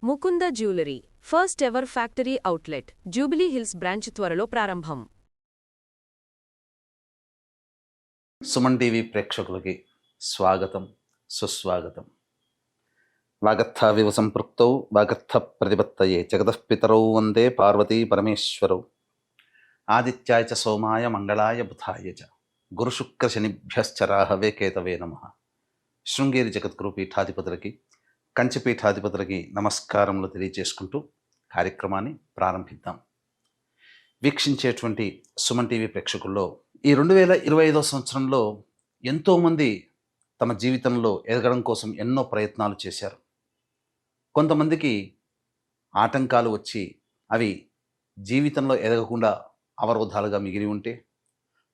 Mukunda jewellery first ever factory outlet jubilee hills branch త్వరలో ప్రారంభం. Suman TV ప్రేక్షకులకి స్వాగతం, సుస్వాగతం. వాగర్థావివ సంపృక్తౌ వాగర్థ ప్రతిపత్తయే జగతః పితరౌ వందే పార్వతీ పరమేశ్వరౌ. ఆదిత్యాయ చ సోమాయ మంగళాయ బుధాయ చ గురుశుక్ర శనిభ్యశ్చ రాహవే కేతవే నమః. శృంగేరి జగద్గురు పీఠాధిపతులకి, కంచి పీఠాధిపతులకి నమస్కారములు తెలియజేసుకుంటూ కార్యక్రమాన్ని ప్రారంభిద్దాం. వీక్షించేటువంటి సుమన్ టీవీ ప్రేక్షకుల్లో ఈ 2025 సంవత్సరంలో ఎంతోమంది తమ జీవితంలో ఎదగడం కోసం ఎన్నో ప్రయత్నాలు చేశారు. కొంతమందికి ఆటంకాలు వచ్చి అవి జీవితంలో ఎదగకుండా అవరోధాలుగా మిగిలి ఉంటే,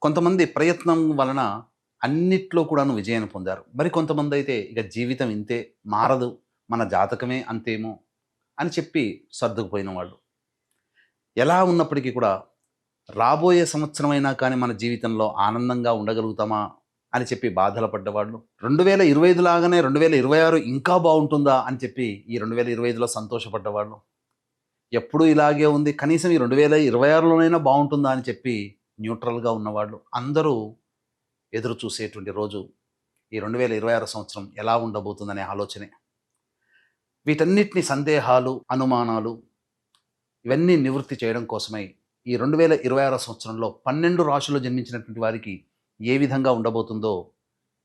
కొంతమంది ప్రయత్నం వలన అన్నిట్లో కూడాను విజయాన్ని పొందారు. మరి కొంతమంది అయితే ఇక జీవితం ఇంతే, మారదు, మన జాతకమే అంతేమో అని చెప్పి సర్దుకుపోయిన వాళ్ళు. ఎలా ఉన్నప్పటికీ కూడా రాబోయే సంవత్సరమైనా కానీ మన జీవితంలో ఆనందంగా ఉండగలుగుతామా అని చెప్పి బాధలు పడ్డవాళ్ళు, 2025 లాగానే 2026 ఇంకా బాగుంటుందా అని చెప్పి ఈ 2025లో సంతోషపడ్డవాళ్ళు, ఎప్పుడూ ఇలాగే ఉంది కనీసం ఈ 2026లోనైనా బాగుంటుందా అని చెప్పి న్యూట్రల్గా ఉన్నవాళ్ళు అందరూ ఎదురు చూసేటువంటి రోజు ఈ 2026 సంవత్సరం ఎలా ఉండబోతుందనే ఆలోచనే. వీటన్నిటిని సందేహాలు, అనుమానాలు ఇవన్నీ నివృత్తి చేయడం కోసమై ఈ 2026 సంవత్సరంలో 12 రాశుల్లో జన్మించినటువంటి వారికి ఏ విధంగా ఉండబోతుందో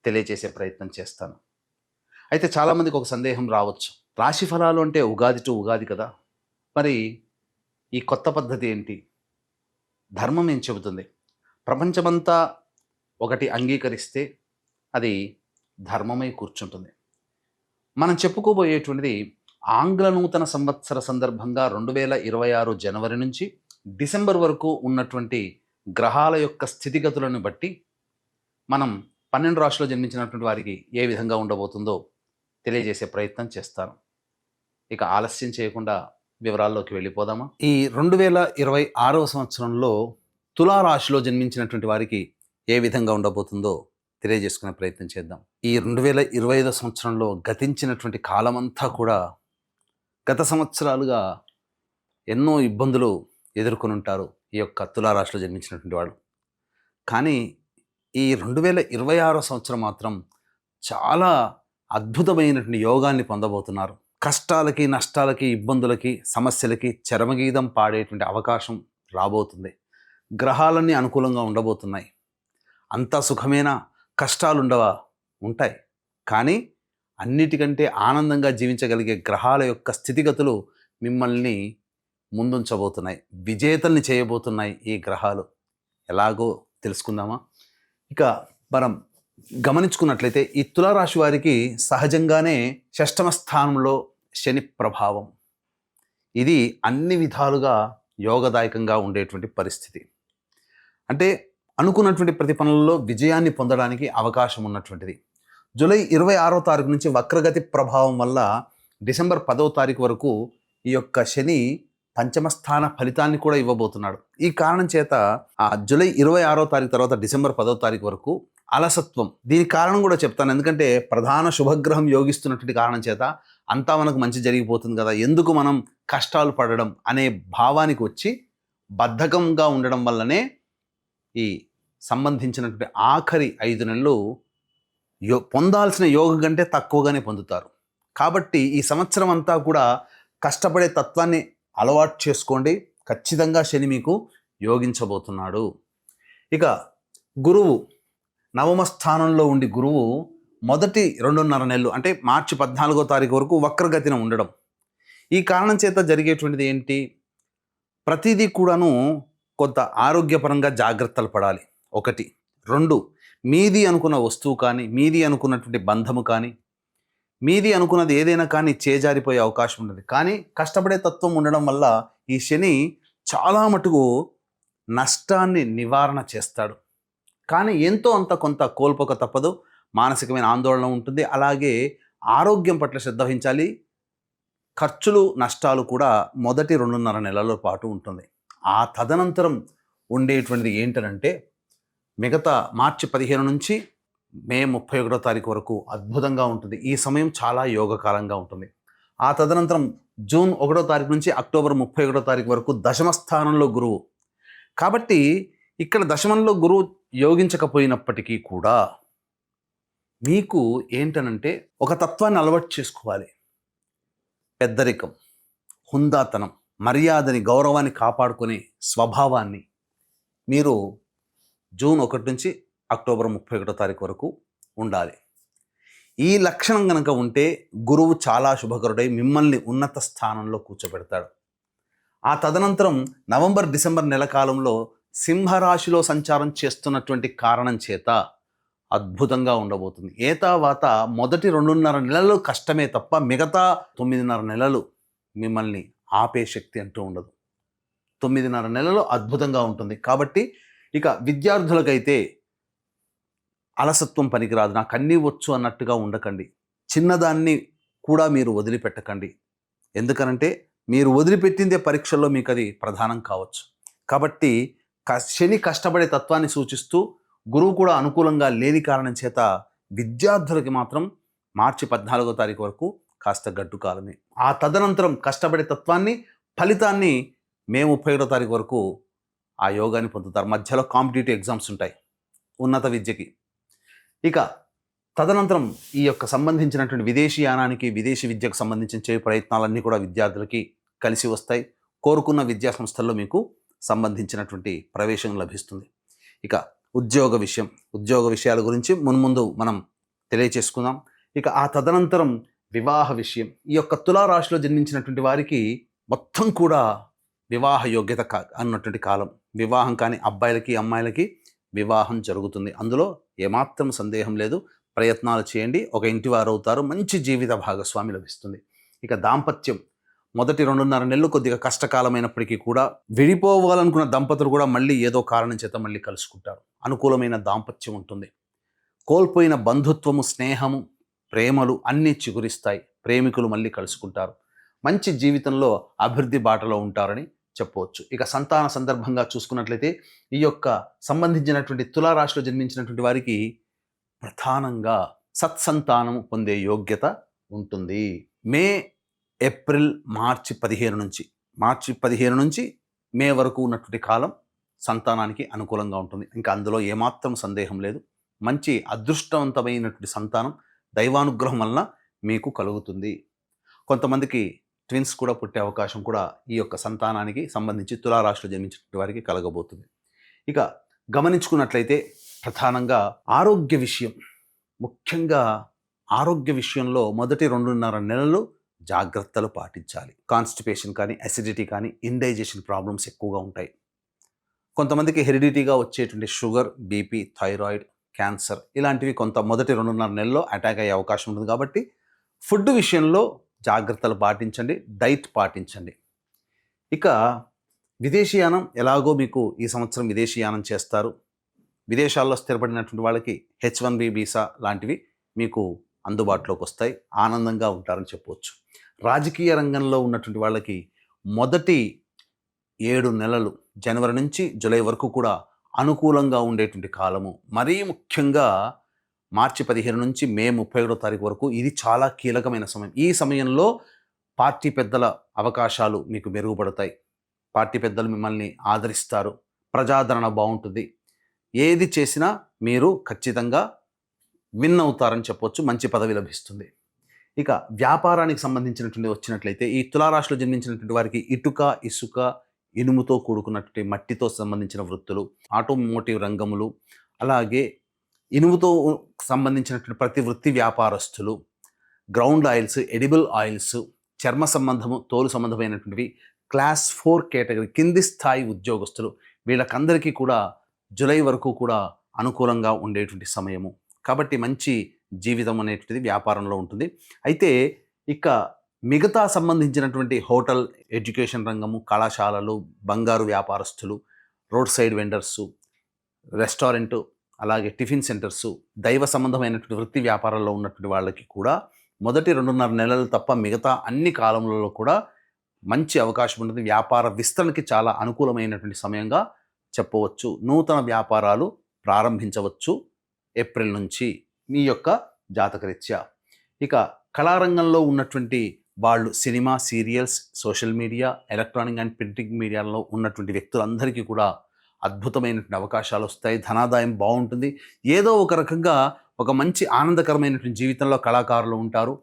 తెలియజేసే ప్రయత్నం చేస్తాను. అయితే చాలామందికి ఒక సందేహం రావచ్చు, రాశి ఫలాలు అంటే ఉగాది టు ఉగాది కదా, మరి ఈ కొత్త పద్ధతి ఏంటి? ధర్మం ఏం చెబుతుంది? ప్రపంచమంతా ఒకటి అంగీకరిస్తే అది ధర్మమై కూర్చుంటుంది. మనం చెప్పుకోబోయేటువంటిది ఆంగ్ల నూతన సంవత్సర సందర్భంగా 2026 జనవరి నుంచి డిసెంబర్ వరకు ఉన్నటువంటి గ్రహాల యొక్క స్థితిగతులను బట్టి మనం 12 రాశుల్లో జన్మించినటువంటి వారికి ఏ విధంగా ఉండబోతుందో తెలియజేసే ప్రయత్నం చేస్తాను. ఇక ఆలస్యం చేయకుండా వివరాల్లోకి వెళ్ళిపోదామా? ఈ 2026 సంవత్సరంలో తులారాశిలో జన్మించినటువంటి వారికి ఏ విధంగా ఉండబోతుందో తెలియజేసుకునే ప్రయత్నం చేద్దాం. ఈ 2025 సంవత్సరంలో గతించినటువంటి కాలమంతా కూడా గత సంవత్సరాలుగా ఎన్నో ఇబ్బందులు ఎదుర్కొని ఉంటారు ఈ యొక్క తులారాశిలో జన్మించినటువంటి వాళ్ళు. కానీ ఈ 2026 సంవత్సరం మాత్రం చాలా అద్భుతమైనటువంటి యోగాన్ని పొందబోతున్నారు. కష్టాలకి, నష్టాలకి, ఇబ్బందులకి, సమస్యలకి చరమగీతం పాడేటువంటి అవకాశం రాబోతుంది. గ్రహాలన్నీ అనుకూలంగా ఉండబోతున్నాయి. అంతా సుఖమేనా? కష్టాలుండవా? ఉంటాయి. కానీ అన్నిటికంటే ఆనందంగా జీవించగలిగే గ్రహాల యొక్క స్థితిగతులు మిమ్మల్ని ముందుంచబోతున్నాయి, విజేతల్ని చేయబోతున్నాయి ఈ గ్రహాలు. ఎలాగో తెలుసుకుందామా? ఇక మనం గమనించుకున్నట్లయితే ఈ తులారాశి వారికి సహజంగానే 6వ స్థానంలో శని ప్రభావం. ఇది అన్ని విధాలుగా యోగదాయకంగా ఉండేటువంటి పరిస్థితి. అంటే అనుకున్నటువంటి ప్రతి పనుల్లో విజయాన్ని పొందడానికి అవకాశం ఉన్నటువంటిది. జూలై 26వ తారీఖు నుంచి వక్రగతి ప్రభావం వల్ల డిసెంబర్ 10వ తారీఖు వరకు ఈ యొక్క శని పంచమ స్థాన ఫలితాన్ని కూడా ఇవ్వబోతున్నాడు. ఈ కారణం చేత ఆ జూలై 26వ తారీఖు తర్వాత డిసెంబర్ 10వ తారీఖు వరకు అలసత్వం, దీనికి కారణం కూడా చెప్తాను. ఎందుకంటే ప్రధాన శుభగ్రహం యోగిస్తున్నటువంటి కారణం చేత అంతా మనకు మంచి జరిగిపోతుంది కదా, ఎందుకు మనం కష్టాలు పడడం అనే భావానికి వచ్చి బద్ధకంగా ఉండడం వల్లనే ఈ సంబంధించినటువంటి ఆఖరి 5 నెలలు పొందాల్సిన యోగం కంటే తక్కువగానే పొందుతారు. కాబట్టి ఈ సంవత్సరం అంతా కూడా కష్టపడే తత్వాన్ని అలవాటు చేసుకోండి. ఖచ్చితంగా శని మీకు యోగించబోతున్నాడు. ఇక గురువు నవమ స్థానంలో ఉండి గురువు మొదటి 2.5 నెలలు అంటే మార్చి 14వ తారీఖు వరకు వక్రగతిన ఉండడం. ఈ కారణం చేత జరిగేటువంటిది ఏంటి? ప్రతిదీ కూడాను కొంత ఆరోగ్యపరంగా జాగ్రత్తలు పడాలి. 1. 2, మీది అనుకున్న వస్తువు కానీ, మీది అనుకున్నటువంటి బంధము కానీ, మీది అనుకున్నది ఏదైనా కానీ చేజారిపోయే అవకాశం ఉంటుంది. కానీ కష్టపడే తత్వం ఉండడం వల్ల ఈ శని చాలా మటుకు నష్టాన్ని నివారణ చేస్తాడు. కానీ ఎంతో అంత కొంత కోల్పోక తప్పదు. మానసికమైన ఆందోళన ఉంటుంది. అలాగే ఆరోగ్యం పట్ల శ్రద్ధ వహించాలి. ఖర్చులు, నష్టాలు కూడా మొదటి 2.5 నెలల పాటు ఉంటుంది. ఆ తదనంతరం ఉండేటువంటిది ఏంటంటే మిగతా మార్చి 15 నుంచి మే 31వ తారీఖు వరకు అద్భుతంగా ఉంటుంది. ఈ సమయం చాలా యోగకాలంగా ఉంటుంది. ఆ తదనంతరం జూన్ 1వ తారీఖు నుంచి అక్టోబర్ 31వ తారీఖు వరకు దశమ స్థానంలో గురువు. కాబట్టి ఇక్కడ దశమంలో గురువు యోగించకపోయినప్పటికీ కూడా మీకు ఏంటనంటే ఒక తత్వాన్ని అలవాటు చేసుకోవాలి. పెద్దరికం, హుందాతనం, మర్యాదని, గౌరవాన్ని కాపాడుకునే స్వభావాన్ని మీరు జూన్ 1 నుంచి అక్టోబర్ 31వ తారీఖు వరకు ఉండాలి. ఈ లక్షణం కనుక ఉంటే గురువు చాలా శుభకరుడై మిమ్మల్ని ఉన్నత స్థానంలో కూర్చోబెడతాడు. ఆ తదనంతరం నవంబర్ డిసెంబర్ నెల కాలంలో సింహరాశిలో సంచారం చేస్తున్నటువంటి కారణం చేత అద్భుతంగా ఉండబోతుంది. ఏతావాత మొదటి 2.5 నెలలు కష్టమే తప్ప మిగతా 9.5 నెలలు మిమ్మల్ని ఆపే శక్తి అంటూ ఉండదు. 9.5 నెలలు అద్భుతంగా ఉంటుంది. కాబట్టి ఇక విద్యార్థులకైతే అలసత్వం పనికిరాదు, నాకు అన్నీ వచ్చు అన్నట్టుగా ఉండకండి. చిన్నదాన్ని కూడా మీరు వదిలిపెట్టకండి. ఎందుకనంటే మీరు వదిలిపెట్టిందే పరీక్షల్లో మీకు అది ప్రధానం కావచ్చు. కాబట్టి శని కష్టపడే తత్వాన్ని సూచిస్తూ గురువు కూడా అనుకూలంగా లేని కారణం చేత విద్యార్థులకి మాత్రం మార్చి 14వ తారీఖు వరకు కాస్త గడ్డు కాలమే. ఆ తదనంతరం కష్టపడే తత్వాన్ని, ఫలితాన్ని మే 31వ తారీఖు వరకు ఆ యోగాన్ని పొందుతారు. మధ్యలో కాంపిటేటివ్ ఎగ్జామ్స్ ఉంటాయి ఉన్నత విద్యకి. ఇక తదనంతరం ఈ యొక్క సంబంధించినటువంటి విదేశీయానానికి, విదేశీ విద్యకు సంబంధించిన చేయ ప్రయత్నాలన్నీ కూడా విద్యార్థులకి కలిసి వస్తాయి. కోరుకున్న విద్యా సంస్థల్లో మీకు సంబంధించినటువంటి ప్రవేశం లభిస్తుంది. ఇక ఉద్యోగ విషయాల గురించి మున్ముందు మనం తెలియచేసుకుందాం. ఇక ఆ తదనంతరం వివాహ విషయం. ఈ యొక్క తులారాశిలో జన్మించినటువంటి వారికి మొత్తం కూడా వివాహ యోగ్యత అన్నటువంటి కాలం. వివాహం కాని అబ్బాయిలకి అమ్మాయిలకి వివాహం జరుగుతుంది. అందులో ఏమాత్రం సందేహం లేదు. ప్రయత్నాలు చేయండి, ఒక ఇంటి వారు అవుతారు, మంచి జీవిత భాగస్వామి లభిస్తుంది. ఇక దాంపత్యం మొదటి 2.5 నెలలు కొద్దిగా కష్టకాలమైనప్పటికీ కూడా విడిపోవాలనుకున్న దంపతులు కూడా మళ్ళీ ఏదో కారణం చేత మళ్ళీ కలుసుకుంటారు. అనుకూలమైన దాంపత్యం ఉంటుంది. కోల్పోయిన బంధుత్వము, స్నేహము, ప్రేమలు అన్నీ చిగురిస్తాయి. ప్రేమికులు మళ్ళీ కలుసుకుంటారు. మంచి జీవితంలో అభివృద్ధి బాటలో ఉంటారని చెప్పవచ్చు. ఇక సంతాన సందర్భంగా చూసుకున్నట్లయితే ఈ యొక్క సంబంధించినటువంటి తులారాశిలో జన్మించినటువంటి వారికి ప్రధానంగా సత్సంతానము పొందే యోగ్యత ఉంటుంది. ఏప్రిల్ మార్చి 15 నుంచి మే వరకు ఉన్నటువంటి కాలం సంతానానికి అనుకూలంగా ఉంటుంది. ఇంకా అందులో ఏమాత్రం సందేహం లేదు. మంచి అదృష్టవంతమైనటువంటి సంతానం దైవానుగ్రహం వలన మీకు కలుగుతుంది. కొంతమందికి ట్విన్స్ కూడా పుట్టే అవకాశం కూడా ఈ యొక్క సంతానానికి సంబంధించి తులారాశిలో జన్మించినటువంటి వారికి కలగబోతుంది. ఇక గమనించుకున్నట్లయితే ప్రధానంగా ఆరోగ్య విషయం, ముఖ్యంగా ఆరోగ్య విషయంలో మొదటి 2.5 నెలలు జాగ్రత్తలు పాటించాలి. కాన్స్టిపేషన్ కానీ, అసిడిటీ కానీ, ఇండైజెషన్ ప్రాబ్లమ్స్ ఎక్కువగా ఉంటాయి. కొంతమందికి హెరిడిటీగా వచ్చేటువంటి షుగర్, బీపీ, థైరాయిడ్, క్యాన్సర్ ఇలాంటివి మొదటి 2.5 నెలల్లో అటాక్ అయ్యే అవకాశం ఉంటుంది. కాబట్టి ఫుడ్ విషయంలో జాగ్రత్తలు పాటించండి, డైట్ పాటించండి. ఇక విదేశీయానం ఎలాగో మీకు ఈ సంవత్సరం విదేశీయానం చేస్తారు. విదేశాల్లో స్థిరపడినటువంటి వాళ్ళకి H1B వీసా లాంటివి మీకు అందుబాటులోకి వస్తాయి. ఆనందంగా ఉంటారని చెప్పవచ్చు. రాజకీయ రంగంలో ఉన్నటువంటి వాళ్ళకి మొదటి 7 నెలలు జనవరి నుంచి జూలై వరకు కూడా అనుకూలంగా ఉండేటువంటి కాలము. మరీ ముఖ్యంగా మార్చి 15 నుంచి మే 31వ తారీఖు వరకు ఇది చాలా కీలకమైన సమయం. ఈ సమయంలో పార్టీ పెద్దల అవకాశాలు మీకు మెరుగుపడతాయి. పార్టీ పెద్దలు మిమ్మల్ని ఆదరిస్తారు. ప్రజాదరణ బాగుంటుంది. ఏది చేసినా మీరు ఖచ్చితంగా విన్ అవుతారని చెప్పొచ్చు. మంచి పదవి లభిస్తుంది. ఇక వ్యాపారానికి సంబంధించినటువంటి వచ్చినట్లయితే ఈ తులారాశిలో జన్మించినటువంటి వారికి ఇటుక, ఇసుక, ఇనుముతో కూడుకున్నటువంటి మట్టితో సంబంధించిన వృత్తులు, ఆటోమోటివ్ రంగములు, అలాగే ఇనుముతో సంబంధించినటువంటి ప్రతి వృత్తి వ్యాపారస్తులు, గ్రౌండ్ ఆయిల్స్, ఎడిబుల్ ఆయిల్స్, చర్మ సంబంధము, తోలు సంబంధమైనటువంటివి, క్లాస్ 4 కేటగిరీ కింది స్థాయి ఉద్యోగస్తులు, వీళ్ళకందరికీ కూడా జూలై వరకు కూడా అనుకూలంగా ఉండేటువంటి సమయము. కాబట్టి మంచి జీవితం అనేటువంటిది వ్యాపారంలో ఉంటుంది. అయితే ఇక మిగతా సంబంధించినటువంటి హోటల్, ఎడ్యుకేషన్ రంగము, కళాశాలలు, బంగారు వ్యాపారస్తులు, రోడ్ సైడ్ వెండర్సు, రెస్టారెంటు, అలాగే టిఫిన్ సెంటర్సు, దైవ సంబంధమైనటువంటి వృత్తి వ్యాపారాల్లో ఉన్నటువంటి వాళ్ళకి కూడా మొదటి 2.5 నెలలు తప్ప మిగతా అన్ని కాలంలో కూడా మంచి అవకాశం ఉంటుంది. వ్యాపార విస్తరణకి చాలా అనుకూలమైనటువంటి సమయంగా చెప్పవచ్చు. నూతన వ్యాపారాలు ప్రారంభించవచ్చు ఏప్రిల్ నుంచి మీ యొక్క జాతకరీత్యా. ఇక కళారంగంలో ఉన్నటువంటి వాళ్ళు cinema, serials, social media, electronic and printing మీడియాలో ఉన్నటువంటి వ్యక్తులందరికీ కూడా అద్భుతమైనటువంటి అవకాశాలు వస్తాయి. ధనాదాయం బాగుంటుంది. ఏదో ఒక రకంగా ఒక మంచి ఆనందకరమైనటువంటి జీవితంలో కళాకారులు ఉంటారు.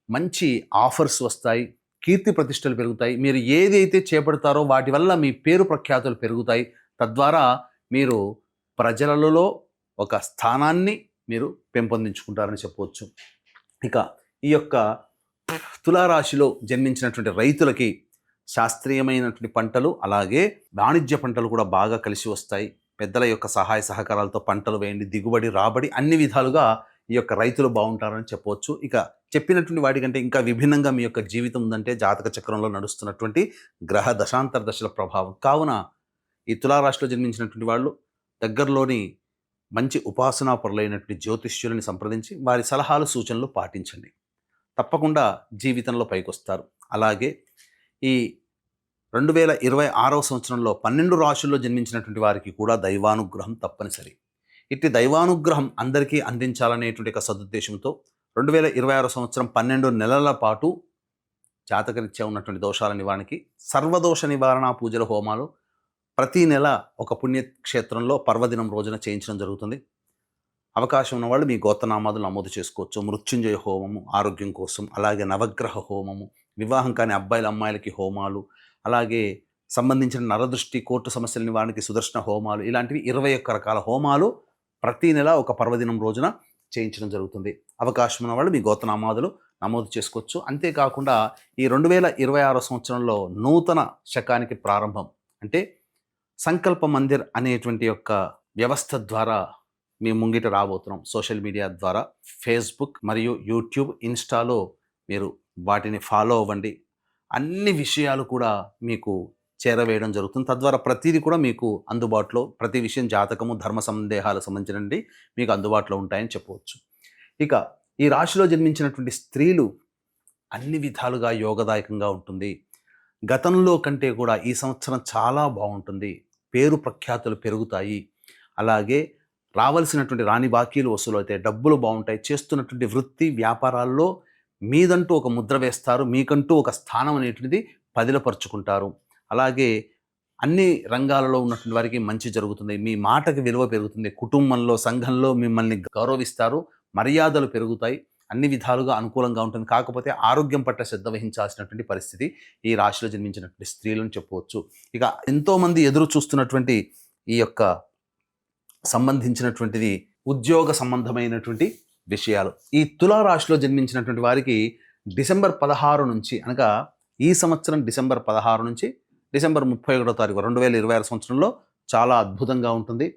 మంచి ఆఫర్స్ వస్తాయి. కీర్తి ప్రతిష్టలు పెరుగుతాయి. మీరు ఏదైతే చేపడతారో వాటి వల్ల మీ పేరు ప్రఖ్యాతులు పెరుగుతాయి. తద్వారా మీరు ప్రజలలో ఒక స్థానాన్ని మీరు పెంపొందించుకుంటారని చెప్పవచ్చు. ఇక ఈ యొక్క తులారాశిలో జన్మించినటువంటి రైతులకి శాస్త్రీయమైనటువంటి పంటలు అలాగే వాణిజ్య పంటలు కూడా బాగా కలిసి వస్తాయి. పెద్దల యొక్క సహాయ సహకారాలతో పంటలు వేయండి. దిగుబడి, రాబడి అన్ని విధాలుగా ఈ యొక్క రైతులు బాగుంటారని చెప్పవచ్చు. ఇక చెప్పినటువంటి వాటికంటే ఇంకా విభిన్నంగా మీ యొక్క జీవితం ఉందంటే జాతక చక్రంలో నడుస్తున్నటువంటి గ్రహ దశాంతర దశల ప్రభావం. కావున ఈ తులారాశిలో జన్మించినటువంటి వాళ్ళు దగ్గరలోని మంచి ఉపాసనా పరులైనటువంటి జ్యోతిష్యులని సంప్రదించి వారి సలహాలు, సూచనలు పాటించండి. తప్పకుండా జీవితంలో పైకొస్తారు. అలాగే ఈ 2026వ సంవత్సరంలో 12 రాశుల్లో జన్మించినటువంటి వారికి కూడా దైవానుగ్రహం తప్పనిసరి. ఇట్టి దైవానుగ్రహం అందరికీ అందించాలనేటువంటి ఒక సదుద్దేశంతో 2026 సంవత్సరం 12 నెలల పాటు జాతకరీత్యా ఉన్నటువంటి దోషాల నివారణకి సర్వదోష నివారణ పూజల హోమాలు ప్రతి నెల ఒక పుణ్యక్షేత్రంలో పర్వదినం రోజున చేయించడం జరుగుతుంది. అవకాశం ఉన్నవాళ్ళు మీ గోత్రనామాదులు నమోదు చేసుకోవచ్చు. మృత్యుంజయ హోమము ఆరోగ్యం కోసం, అలాగే నవగ్రహ హోమము, వివాహం కాని అబ్బాయిల అమ్మాయిలకి హోమాలు, అలాగే సంబంధించిన నరదృష్టి, కోర్టు సమస్యల నివారణకి సుదర్శన హోమాలు, ఇలాంటివి 21 రకాల హోమాలు ప్రతి నెల ఒక పర్వదినం రోజున చేయించడం జరుగుతుంది. అవకాశం ఉన్న వాళ్ళు మీ గోత్రనామాదులు నమోదు చేసుకోవచ్చు. అంతేకాకుండా ఈ 2026 సంవత్సరంలో నూతన శకానికి ప్రారంభం అంటే సంకల్ప మందిర్ అనేటువంటి యొక్క వ్యవస్థ ద్వారా మీ ముంగిట రాబోతున్నాం. సోషల్ మీడియా ద్వారా ఫేస్బుక్ మరియు యూట్యూబ్, ఇన్స్టాలో మీరు వాటిని ఫాలో అవ్వండి. అన్ని విషయాలు కూడా మీకు చేరవేయడం జరుగుతుంది. తద్వారా ప్రతిదీ కూడా మీకు అందుబాటులో, ప్రతి విషయం జాతకము, ధర్మ సందేహాలకు సంబంధించినవి మీకు అందుబాటులో ఉంటాయని చెప్పవచ్చు. ఇక ఈ రాశిలో జన్మించినటువంటి స్త్రీలు అన్ని విధాలుగా యోగదాయకంగా ఉంటుంది. గతంలో కంటే కూడా ఈ సంవత్సరం చాలా బాగుంటుంది. పేరు ప్రఖ్యాతులు పెరుగుతాయి. అలాగే రావాల్సినటువంటి రాని బాకీలు వసూలు అవుతాయి. డబ్బులు బాగుంటాయి. చేస్తున్నటువంటి వృత్తి వ్యాపారాల్లో మీదంటూ ఒక ముద్ర వేస్తారు. మీకంటూ ఒక స్థానం అనేటువంటిది పదిలపరుచుకుంటారు. అలాగే అన్ని రంగాలలో ఉన్నటువంటి వారికి మంచి జరుగుతుంది. మీ మాటకి విలువ పెరుగుతుంది. కుటుంబంలో, సంఘంలో మిమ్మల్ని గౌరవిస్తారు. మర్యాదలు పెరుగుతాయి. అన్ని విధాలుగా అనుకూలంగా ఉంటుంది. కాకపోతే ఆరోగ్యం పట్ల శ్రద్ధ వహించాల్సినటువంటి పరిస్థితి ఈ రాశిలో జన్మించినటువంటి స్త్రీలను చెప్పవచ్చు. ఇక ఎంతోమంది ఎదురు చూస్తున్నటువంటి ఈ యొక్క సంబంధించినటువంటిది ఉద్యోగ సంబంధమైనటువంటి విషయాలు. ఈ తులారాశిలో జన్మించినటువంటి వారికి డిసెంబర్ 16 నుంచి, అనగా ఈ సంవత్సరం డిసెంబర్ 16 నుంచి డిసెంబర్ 31వ తారీఖు 2026 సంవత్సరంలో చాలా అద్భుతంగా ఉంటుంది.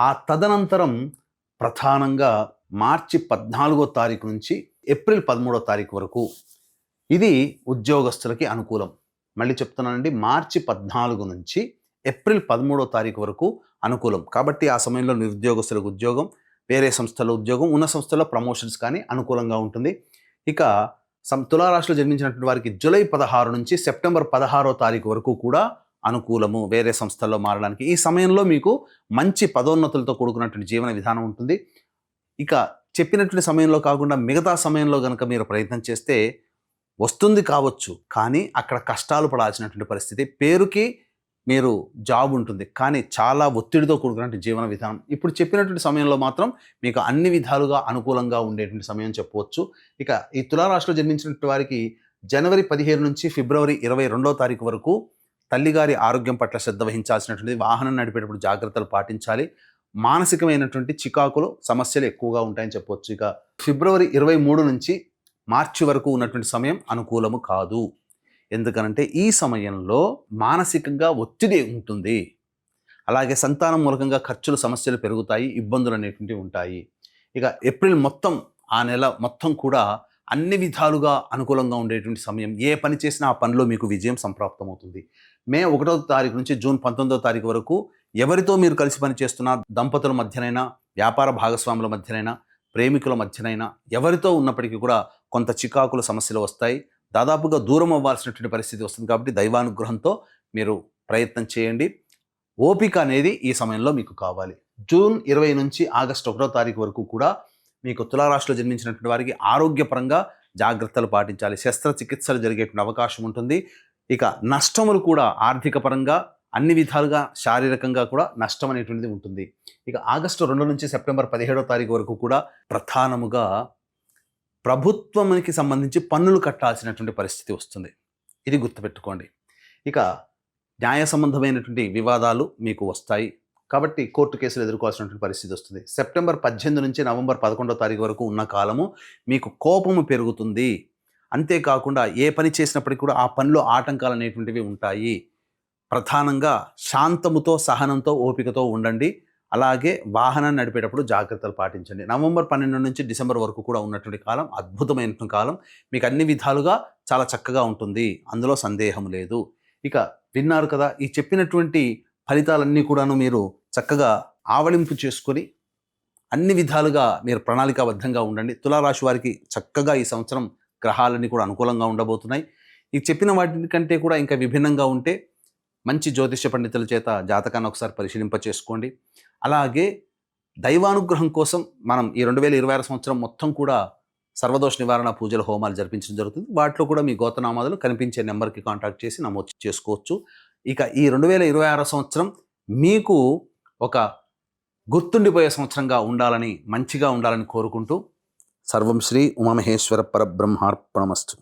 ఆ తదనంతరం ప్రధానంగా మార్చి 14వ తారీఖు నుంచి ఏప్రిల్ 13వ తారీఖు వరకు ఇది ఉద్యోగస్తులకి అనుకూలం. మళ్ళీ చెప్తున్నానండి, మార్చి 14 నుంచి ఏప్రిల్ 13వ తారీఖు వరకు అనుకూలం. కాబట్టి ఆ సమయంలో నిరుద్యోగస్తులకు ఉద్యోగం, వేరే సంస్థలో ఉద్యోగం, ఉన్న సంస్థలో ప్రమోషన్స్ కానీ అనుకూలంగా ఉంటుంది. ఇక తులారాశిలో జన్మించినటువంటి వారికి జూలై 16 నుంచి సెప్టెంబర్ 16వ తారీఖు వరకు కూడా అనుకూలము వేరే సంస్థల్లో మారడానికి. ఈ సమయంలో మీకు మంచి పదోన్నతులతో కూడుకున్నటువంటి జీవన విధానం ఉంటుంది. ఇక చెప్పినటువంటి సమయంలో కాకుండా మిగతా సమయంలో కనుక మీరు ప్రయత్నం చేస్తే వస్తుంది కావచ్చు, కానీ అక్కడ కష్టాలు పడాల్సినటువంటి పరిస్థితి. పేరుకి మీరు జాబ్ ఉంటుంది, కానీ చాలా ఒత్తిడితో కూడుకున్నటువంటి జీవన విధానం. ఇప్పుడు చెప్పినటువంటి సమయంలో మాత్రం మీకు అన్ని విధాలుగా అనుకూలంగా ఉండేటువంటి సమయం చెప్పవచ్చు. ఇక ఈ తులారాశిలో జన్మించినటువంటి వారికి జనవరి 15 నుంచి ఫిబ్రవరి 22వ తారీఖు వరకు తల్లిగారి ఆరోగ్యం పట్ల శ్రద్ధ వహించాల్సినటువంటి, వాహనం నడిపేటప్పుడు జాగ్రత్తలు పాటించాలి. మానసికమైనటువంటి చికాకులు, సమస్యలు ఎక్కువగా ఉంటాయని చెప్పవచ్చు. ఇక ఫిబ్రవరి 23 నుంచి మార్చి వరకు ఉన్నటువంటి సమయం అనుకూలము కాదు. ఎందుకనంటే ఈ సమయంలో మానసికంగా ఒత్తిడి ఉంటుంది. అలాగే సంతానం మూలకంగా ఖర్చులు, సమస్యలు పెరుగుతాయి, ఇబ్బందులు అనేటువంటివి ఉంటాయి. ఇక ఏప్రిల్ మొత్తం, ఆ నెల మొత్తం కూడా అన్ని విధాలుగా అనుకూలంగా ఉండేటువంటి సమయం. ఏ పని చేసినా ఆ పనిలో మీకు విజయం సంప్రాప్తమవుతుంది. మే 1వ తారీఖు నుంచి జూన్ 19వ తారీఖు వరకు ఎవరితో మీరు కలిసి పనిచేస్తున్నా, దంపతుల మధ్యనైనా, వ్యాపార భాగస్వాముల మధ్యనైనా, ప్రేమికుల మధ్యనైనా, ఎవరితో ఉన్నప్పటికీ కూడా కొంత చికాకుల సమస్యలు వస్తాయి. దాదాపుగా దూరం అవ్వాల్సినటువంటి పరిస్థితి వస్తుంది. కాబట్టి దైవానుగ్రహంతో మీరు ప్రయత్నం చేయండి. ఓపిక అనేది ఈ సమయంలో మీకు కావాలి. జూన్ 20 నుంచి ఆగస్టు 1వ తారీఖు వరకు కూడా మీకు తులారాశిలో జన్మించినటువంటి వారికి ఆరోగ్యపరంగా జాగ్రత్తలు పాటించాలి. శస్త్రచికిత్సలు జరిగేటువంటి అవకాశం ఉంటుంది. ఇక నష్టములు కూడా ఆర్థిక పరంగా అన్ని విధాలుగా శారీరకంగా కూడా నష్టం అనేటువంటిది ఉంటుంది. ఇక ఆగస్టు 2 నుంచి సెప్టెంబర్ 17వ తారీఖు వరకు కూడా ప్రధానముగా ప్రభుత్వానికి సంబంధించి పన్నులు కట్టాల్సినటువంటి పరిస్థితి వస్తుంది. ఇది గుర్తుపెట్టుకోండి. ఇక న్యాయ సంబంధమైనటువంటి వివాదాలు మీకు వస్తాయి కాబట్టి కోర్టు కేసులు ఎదుర్కోవాల్సినటువంటి పరిస్థితి వస్తుంది. సెప్టెంబర్ 18 నుంచి నవంబర్ 11వ తారీఖు వరకు ఉన్న కాలము మీకు కోపము పెరుగుతుంది. అంతేకాకుండా ఏ పని చేసినప్పటికీ కూడా ఆ పనిలో ఆటంకాలు అనేటువంటివి ఉంటాయి. ప్రధానంగా శాంతముతో, సహనంతో, ఓపికతో ఉండండి. అలాగే వాహనాన్ని నడిపేటప్పుడు జాగ్రత్తలు పాటించండి. నవంబర్ 12 నుంచి డిసెంబర్ వరకు కూడా ఉన్నటువంటి కాలం అద్భుతమైనటువంటి కాలం. మీకు అన్ని విధాలుగా చాలా చక్కగా ఉంటుంది. అందులో సందేహం లేదు. ఇక విన్నారు కదా, ఈ చెప్పినటువంటి ఫలితాలన్నీ కూడాను మీరు చక్కగా ఆవలింపు చేసుకొని అన్ని విధాలుగా మీరు ప్రణాళికాబద్ధంగా ఉండండి. తులారాశి వారికి చక్కగా ఈ సంవత్సరం గ్రహాలన్నీ కూడా అనుకూలంగా ఉండబోతున్నాయి. ఈ చెప్పిన వాటి కంటే కూడా ఇంకా విభిన్నంగా ఉంటే మంచి జ్యోతిష్య పండితుల చేత జాతకాన్ని ఒకసారి పరిశీలింప చేసుకోండి. అలాగే దైవానుగ్రహం కోసం మనం ఈ 2026 సంవత్సరం మొత్తం కూడా సర్వదోష నివారణ పూజల హోమాలు జరిపించడం జరుగుతుంది. వాటిలో కూడా మీ గోత్రనామాలు కనిపించే నెంబర్కి కాంటాక్ట్ చేసి నమోదు చేసుకోవచ్చు. ఇక ఈ 2026 సంవత్సరం మీకు ఒక గుర్తుండిపోయే సంవత్సరంగా ఉండాలని, మంచిగా ఉండాలని కోరుకుంటూ సర్వం శ్రీ ఉమామహేశ్వర పరబ్రహ్మార్పణమస్తు.